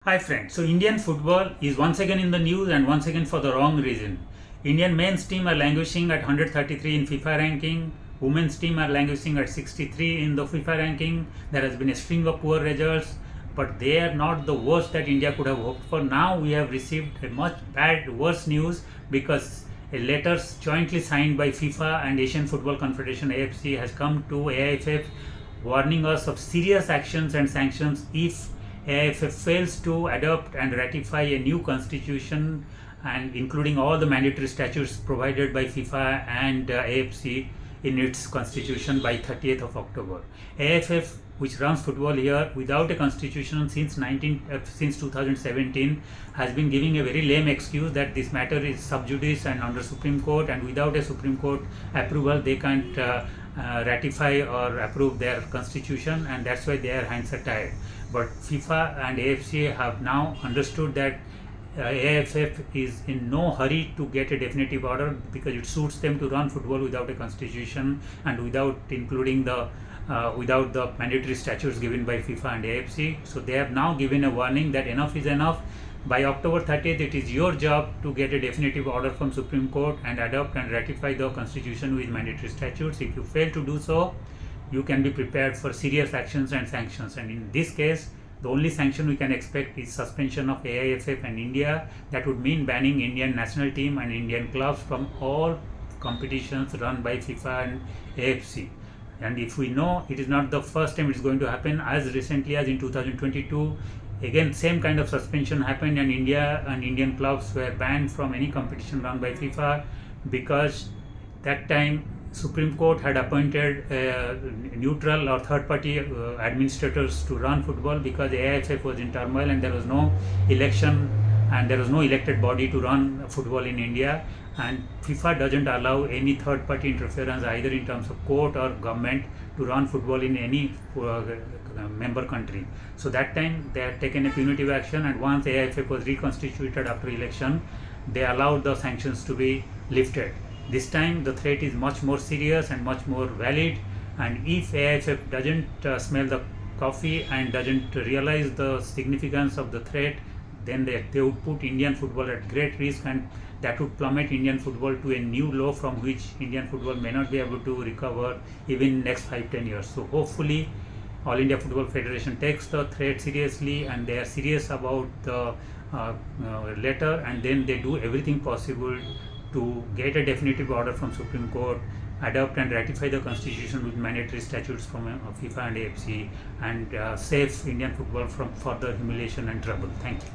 Hi friends, so Indian football is once again in the news and once again for the wrong reason. Indian men's team are languishing at 133 in FIFA ranking, women's team are languishing at 63 in the FIFA ranking. There has been a string of poor results, but they are not the worst that India could have hoped for. Now we have received a much worse news because a letter jointly signed by FIFA and Asian Football Confederation AFC has come to AIFF warning us of serious actions and sanctions if AIFF fails to adopt and ratify a new constitution and including all the mandatory statutes provided by FIFA and AFC in its constitution by 30th of October. AIFF, which runs football here without a constitution since 2017, has been giving a very lame excuse that this matter is sub judice and under Supreme Court, and without a Supreme Court approval they can't ratify or approve their constitution, and that's why their hands are tied. But FIFA and AFC have now understood that AIFF is in no hurry to get a definitive order because it suits them to run football without a constitution and without including without the mandatory statutes given by FIFA and AFC. So they have now given a warning that enough is enough. By October 30th, it is your job to get a definitive order from Supreme Court and adopt and ratify the constitution with mandatory statutes. If you fail to do so, you can be prepared for serious actions and sanctions. And in this case, the only sanction we can expect is suspension of AIFF and India. That would mean banning Indian national team and Indian clubs from all competitions run by FIFA and AFC. And if we know it is not the first time it is going to happen, as recently as in 2022, again same kind of suspension happened and India and Indian clubs were banned from any competition run by FIFA because that time Supreme Court had appointed neutral or third party administrators to run football because AIFF was in turmoil and there was no election and there was no elected body to run football in India, and FIFA doesn't allow any third party interference either in terms of court or government to run football in any member country. So that time they had taken a punitive action, and once AIFF was reconstituted after election, they allowed the sanctions to be lifted. This time the threat is much more serious and much more valid, and if AIFF doesn't smell the coffee and doesn't realize the significance of the threat, then they would put Indian football at great risk, and that would plummet Indian football to a new low from which Indian football may not be able to recover even in next 5-10 years. So hopefully All India Football Federation takes the threat seriously and they are serious about the letter, and then they do everything possible to get a definitive order from Supreme Court, adopt and ratify the constitution with mandatory statutes from FIFA and AFC, and save Indian football from further humiliation and trouble. Thank you.